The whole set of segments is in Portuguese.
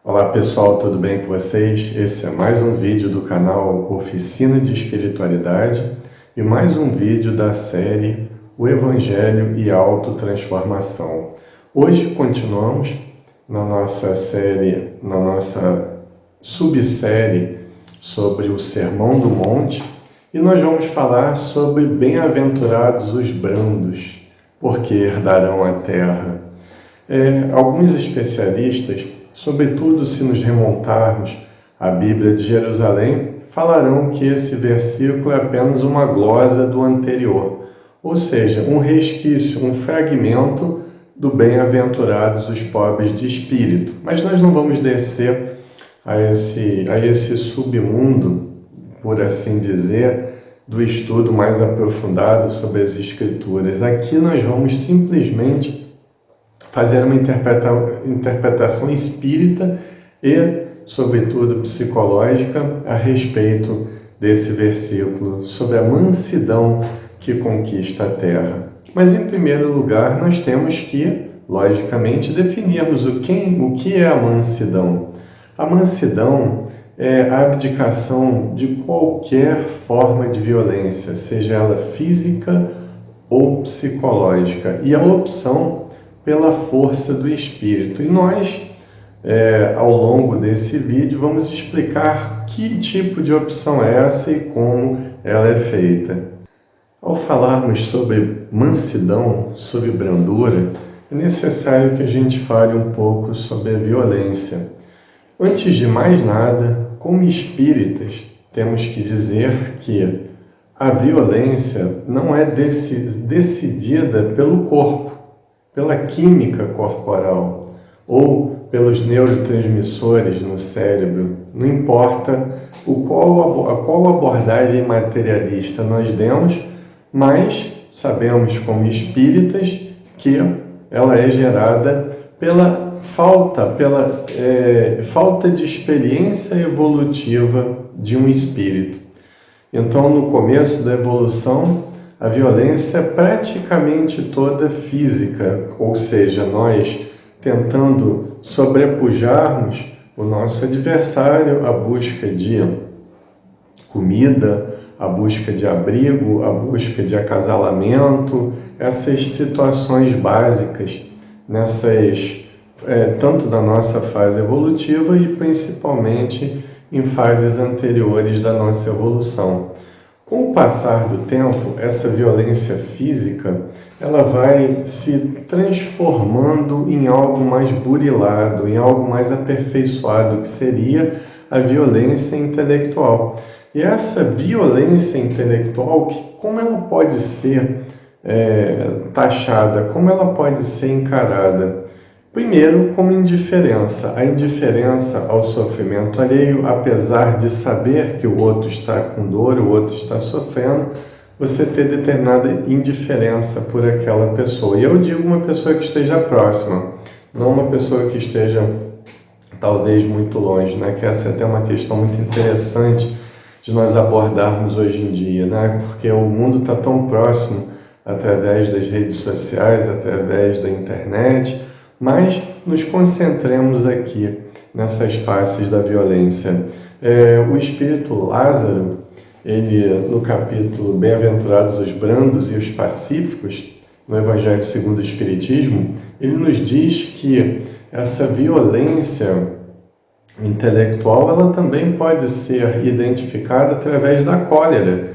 Olá pessoal, tudo bem com vocês? Esse é mais um vídeo do canal Oficina de Espiritualidade e mais um vídeo da série O Evangelho e a Autotransformação. Hoje continuamos na nossa série, na nossa subsérie sobre o Sermão do Monte e nós vamos falar sobre bem-aventurados os brandos, porque herdarão a terra. Alguns especialistas, sobretudo se nos remontarmos à Bíblia de Jerusalém, falarão que esse versículo é apenas uma glosa do anterior, ou seja, um resquício, um fragmento do bem-aventurados os pobres de espírito. Mas nós não vamos descer a esse submundo, por assim dizer, do estudo mais aprofundado sobre as Escrituras. Aqui nós vamos simplesmente fazer uma interpretação espírita e, sobretudo, psicológica a respeito desse versículo, sobre a mansidão que conquista a terra. Mas, em primeiro lugar, nós temos que, logicamente, definirmos o que é a mansidão. A mansidão é a abdicação de qualquer forma de violência, seja ela física ou psicológica, e a opção pela força do Espírito. E nós, ao longo desse vídeo, vamos explicar que tipo de opção é essa e como ela é feita. Ao falarmos sobre mansidão, sobre brandura, é necessário que a gente fale um pouco sobre a violência. Antes de mais nada, como espíritas, temos que dizer que a violência não é decidida pelo corpo, pela química corporal ou pelos neurotransmissores no cérebro. Não importa qual abordagem materialista nós demos, mas sabemos como espíritas que ela é gerada pela falta de experiência evolutiva de um espírito. Então, no começo da evolução, a violência é praticamente toda física, ou seja, nós tentando sobrepujarmos o nosso adversário à busca de comida, à busca de abrigo, à busca de acasalamento, essas situações básicas, tanto da nossa fase evolutiva e principalmente em fases anteriores da nossa evolução. Com o passar do tempo, essa violência física, ela vai se transformando em algo mais burilado, em algo mais aperfeiçoado, que seria a violência intelectual. E essa violência intelectual, como ela pode ser taxada, como ela pode ser encarada? Primeiro, como indiferença. A indiferença ao sofrimento alheio, apesar de saber que o outro está com dor, o outro está sofrendo, você ter determinada indiferença por aquela pessoa. E eu digo uma pessoa que esteja próxima, não uma pessoa que esteja talvez muito longe, né? Que essa é até uma questão muito interessante de nós abordarmos hoje em dia, né? Porque o mundo está tão próximo através das redes sociais, através da internet, mas nos concentremos aqui nessas faces da violência. O espírito Lázaro, ele, no capítulo Bem-aventurados os brandos e os pacíficos, no Evangelho segundo o Espiritismo, ele nos diz que essa violência intelectual, ela também pode ser identificada através da cólera,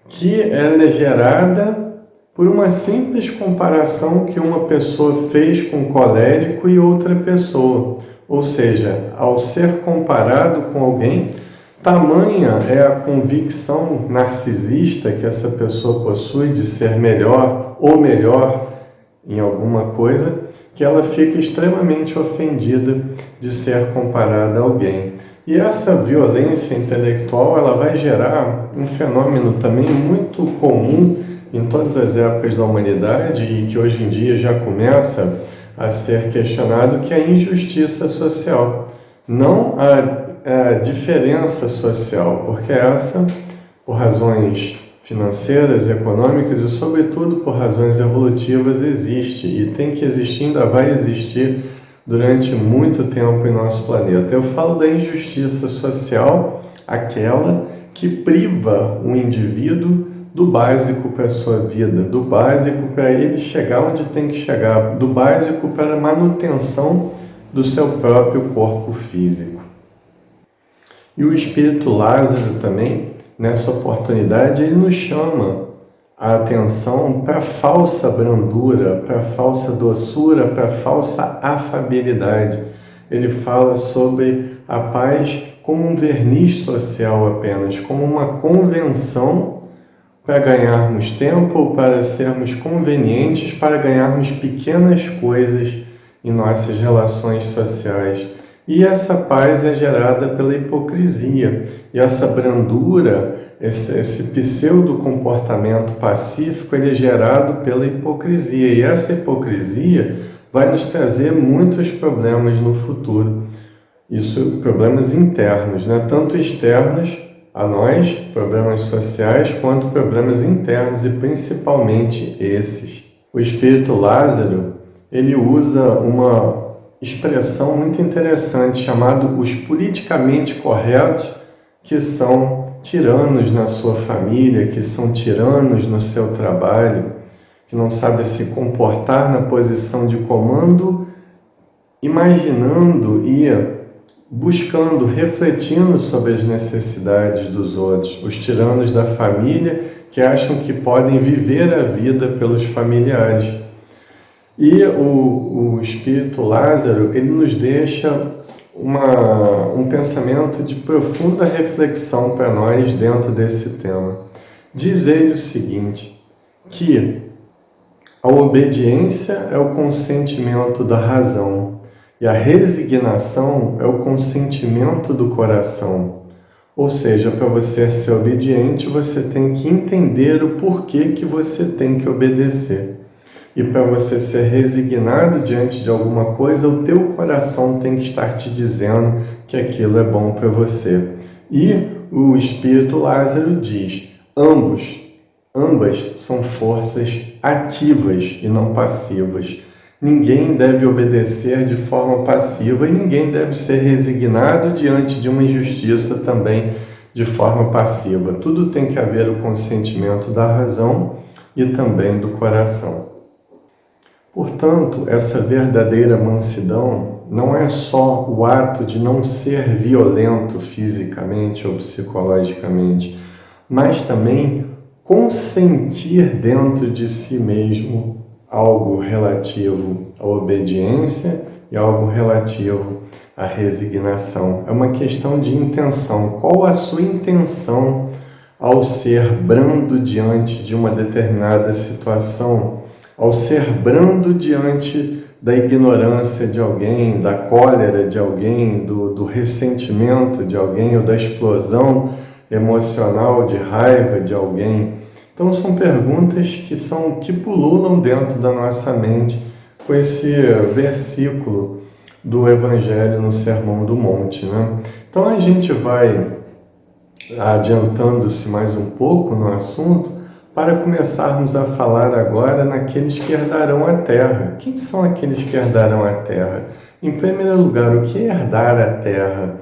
que ela é gerada por uma simples comparação que uma pessoa fez com um colérico e outra pessoa. Ou seja, ao ser comparado com alguém, tamanha é a convicção narcisista que essa pessoa possui de ser melhor ou melhor em alguma coisa, que ela fica extremamente ofendida de ser comparada a alguém. E essa violência intelectual, ela vai gerar um fenômeno também muito comum em todas as épocas da humanidade e que hoje em dia já começa a ser questionado, que é a injustiça social. Não a diferença social, porque essa, por razões financeiras, econômicas e, sobretudo, por razões evolutivas, existe e tem que existir, ainda vai existir durante muito tempo em nosso planeta. Eu falo da injustiça social, aquela que priva o indivíduo do básico para a sua vida, do básico para ele chegar onde tem que chegar, do básico para a manutenção do seu próprio corpo físico. E o Espírito Lázaro também, nessa oportunidade, ele nos chama a atenção para a falsa brandura, para a falsa doçura, para a falsa afabilidade. Ele fala sobre a paz como um verniz social apenas, como uma convenção para ganharmos tempo ou para sermos convenientes, para ganharmos pequenas coisas em nossas relações sociais. E essa paz é gerada pela hipocrisia. E essa brandura, esse pseudo-comportamento pacífico, ele é gerado pela hipocrisia. E essa hipocrisia vai nos trazer muitos problemas no futuro. Isso, problemas internos, né? Tanto externos a nós, problemas sociais, quanto problemas internos, e principalmente esses. O Espírito Lázaro, ele usa uma expressão muito interessante, chamado os politicamente corretos, que são tiranos na sua família, que são tiranos no seu trabalho, que não sabem se comportar na posição de comando, imaginando e buscando, refletindo sobre as necessidades dos outros, os tiranos da família que acham que podem viver a vida pelos familiares. E o Espírito Lázaro, ele nos deixa um pensamento de profunda reflexão para nós dentro desse tema. Diz ele o seguinte, que a obediência é o consentimento da razão e a resignação é o consentimento do coração. Ou seja, para você ser obediente, você tem que entender o porquê que você tem que obedecer. E para você ser resignado diante de alguma coisa, o teu coração tem que estar te dizendo que aquilo é bom para você. E o Espírito Lázaro diz, ambas são forças ativas e não passivas. Ninguém deve obedecer de forma passiva e ninguém deve ser resignado diante de uma injustiça também de forma passiva. Tudo tem que haver o consentimento da razão e também do coração. Portanto, essa verdadeira mansidão não é só o ato de não ser violento fisicamente ou psicologicamente, mas também consentir dentro de si mesmo algo relativo à obediência e algo relativo à resignação. É uma questão de intenção. Qual a sua intenção ao ser brando diante de uma determinada situação? Ao ser brando diante da ignorância de alguém, da cólera de alguém, do ressentimento de alguém ou da explosão emocional de raiva de alguém. Então são perguntas que pululam dentro da nossa mente com esse versículo do Evangelho no Sermão do Monte, né? Então a gente vai adiantando-se mais um pouco no assunto para começarmos a falar agora naqueles que herdarão a terra. Quem são aqueles que herdarão a terra? Em primeiro lugar, o que é herdar a terra?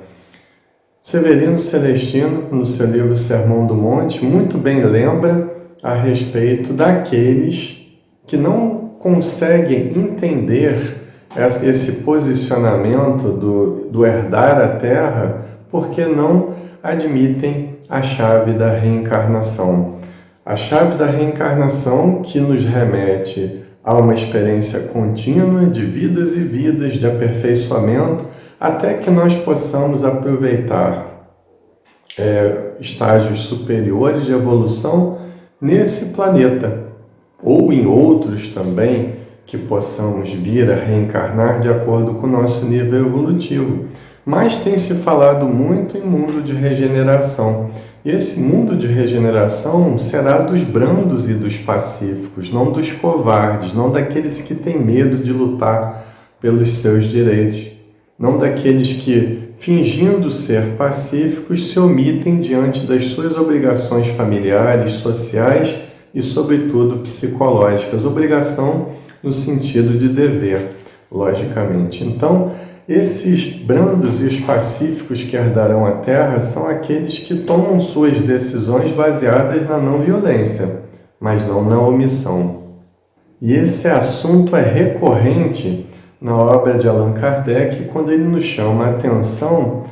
Severino Celestino, no seu livro Sermão do Monte, muito bem lembra a respeito daqueles que não conseguem entender esse posicionamento do herdar a terra porque não admitem a chave da reencarnação. A chave da reencarnação que nos remete a uma experiência contínua de vidas e vidas de aperfeiçoamento até que nós possamos aproveitar estágios superiores de evolução nesse planeta ou em outros também que possamos vir a reencarnar de acordo com o nosso nível evolutivo. Mas tem se falado muito em mundo de regeneração. E esse mundo de regeneração será dos brandos e dos pacíficos, não dos covardes, não daqueles que têm medo de lutar pelos seus direitos, não daqueles que, fingindo ser pacíficos, se omitem diante das suas obrigações familiares, sociais e, sobretudo, psicológicas. Obrigação no sentido de dever. logicamente. Então, esses brandos e os pacíficos que herdarão a terra são aqueles que tomam suas decisões baseadas na não violência, mas não na omissão. E esse assunto é recorrente na obra de Allan Kardec, quando ele nos chama a atenção,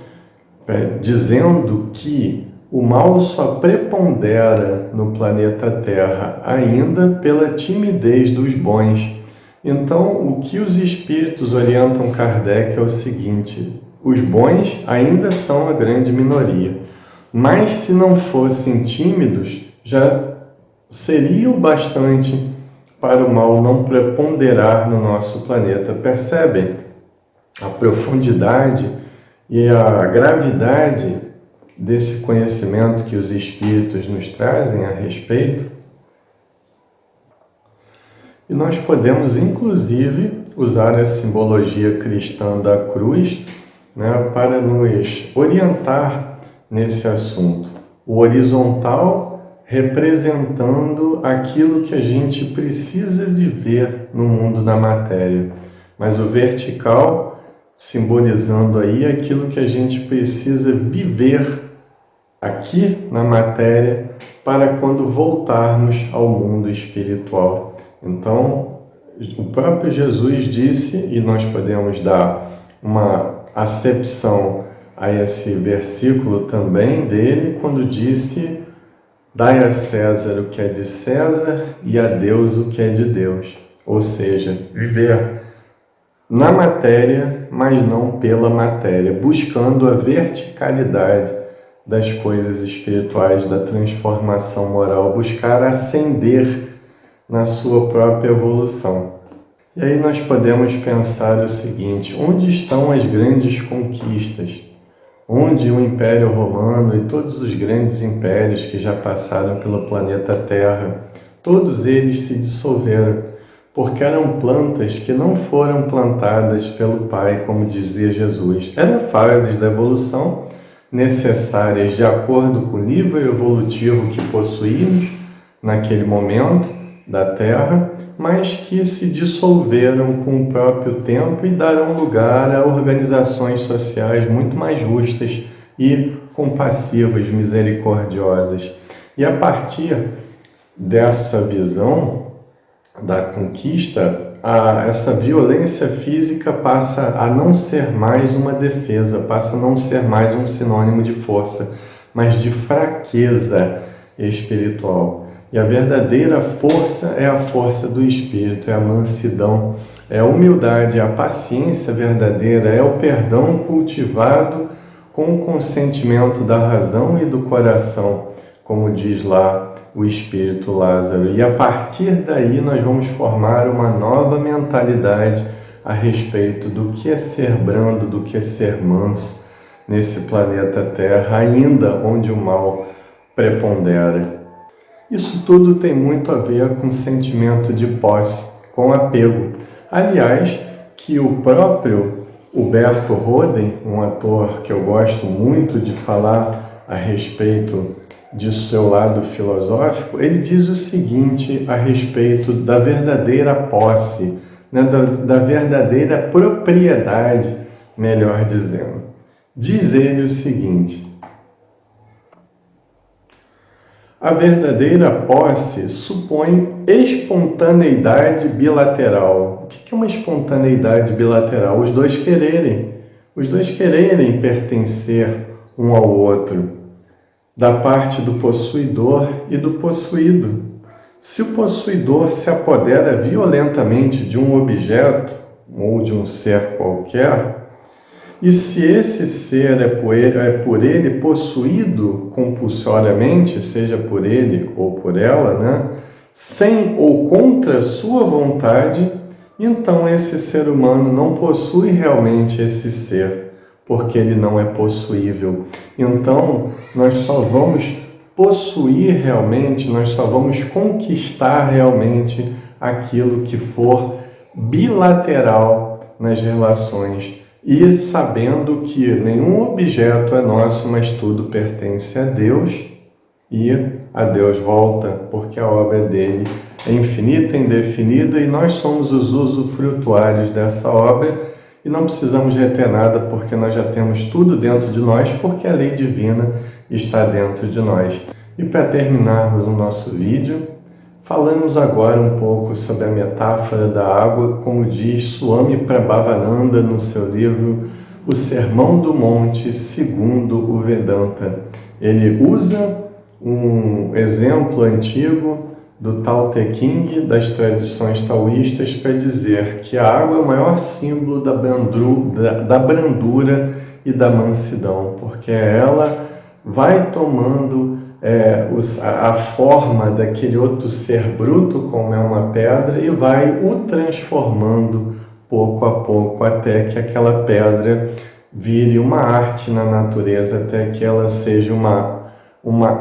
dizendo que o mal só prepondera no planeta Terra ainda pela timidez dos bons. Então, o que os espíritos orientam Kardec é o seguinte: os bons ainda são a grande minoria, mas se não fossem tímidos, já seria o bastante para o mal não preponderar no nosso planeta. Percebem a profundidade e a gravidade desse conhecimento que os espíritos nos trazem a respeito? E nós podemos, inclusive, usar a simbologia cristã da cruz, né, para nos orientar nesse assunto. O horizontal representando aquilo que a gente precisa viver no mundo da matéria, mas o vertical simbolizando aí aquilo que a gente precisa viver aqui na matéria para quando voltarmos ao mundo espiritual. Então, o próprio Jesus disse, e nós podemos dar uma acepção a esse versículo também dele, quando disse: dai a César o que é de César e a Deus o que é de Deus. Ou seja, viver na matéria, mas não pela matéria, buscando a verticalidade das coisas espirituais, da transformação moral, buscar ascender na sua própria evolução. E aí nós podemos pensar o seguinte: onde estão as grandes conquistas? Onde o Império Romano e todos os grandes impérios que já passaram pelo planeta Terra, todos eles se dissolveram, porque eram plantas que não foram plantadas pelo Pai, como dizia Jesus. Eram fases da evolução necessárias de acordo com o nível evolutivo que possuímos naquele momento da Terra, mas que se dissolveram com o próprio tempo e darão lugar a organizações sociais muito mais justas e compassivas, misericordiosas. E a partir dessa visão da conquista, essa violência física passa a não ser mais uma defesa, passa a não ser mais um sinônimo de força, mas de fraqueza espiritual. E a verdadeira força é a força do Espírito, é a mansidão, é a humildade, é a paciência verdadeira, é o perdão cultivado com o consentimento da razão e do coração, como diz lá o Espírito Lázaro. E a partir daí nós vamos formar uma nova mentalidade a respeito do que é ser brando, do que é ser manso nesse planeta Terra, ainda onde o mal prepondera. Isso tudo tem muito a ver com sentimento de posse, com apego. Aliás, que o próprio Huberto Roden, um ator que eu gosto muito de falar a respeito de seu lado filosófico, ele diz o seguinte a respeito da verdadeira posse, né, da verdadeira propriedade, melhor dizendo. Diz ele o seguinte: a verdadeira posse supõe espontaneidade bilateral. O que é uma espontaneidade bilateral? Os dois quererem pertencer um ao outro, da parte do possuidor e do possuído. Se o possuidor se apodera violentamente de um objeto ou de um ser qualquer, e se esse ser é por ele possuído compulsoriamente, seja por ele ou por ela, né, sem ou contra sua vontade, então esse ser humano não possui realmente esse ser, porque ele não é possuível. Então, nós só vamos possuir realmente, nós só vamos conquistar realmente aquilo que for bilateral nas relações, e sabendo que nenhum objeto é nosso, mas tudo pertence a Deus, e a Deus volta, porque a obra dele é infinita, indefinida, e nós somos os usufrutuários dessa obra e não precisamos reter nada, porque nós já temos tudo dentro de nós, porque a lei divina está dentro de nós. E para terminarmos o nosso vídeo, falamos agora um pouco sobre a metáfora da água, como diz Swami Prabhavananda no seu livro O Sermão do Monte segundo o Vedanta. Ele usa um exemplo antigo do Tao Te Ching, das tradições taoístas, para dizer que a água é o maior símbolo da brandura e da mansidão, porque ela vai tomando a forma daquele outro ser bruto, como é uma pedra, e vai o transformando pouco a pouco, até que aquela pedra vire uma arte na natureza, até que ela seja uma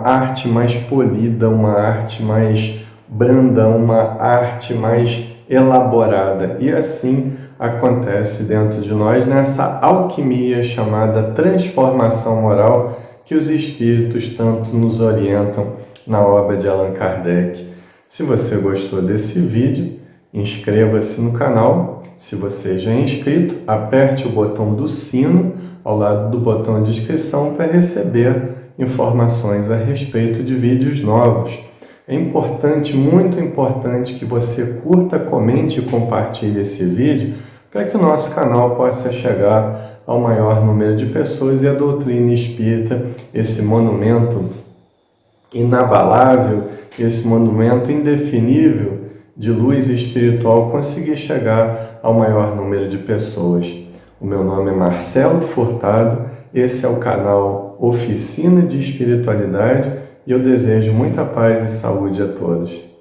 arte mais polida, uma arte mais branda, uma arte mais elaborada. E assim acontece dentro de nós, nessa alquimia chamada transformação moral, que os espíritos tanto nos orientam na obra de Allan Kardec. Se você gostou desse vídeo, inscreva-se no canal. Se você já é inscrito, aperte o botão do sino ao lado do botão de inscrição para receber informações a respeito de vídeos novos. É importante, muito importante, que você curta, comente e compartilhe esse vídeo para que o nosso canal possa chegar ao maior número de pessoas e a doutrina espírita, esse monumento inabalável, esse monumento indefinível de luz espiritual, conseguir chegar ao maior número de pessoas. O meu nome é Marcelo Furtado, esse é o canal Oficina de Espiritualidade e eu desejo muita paz e saúde a todos.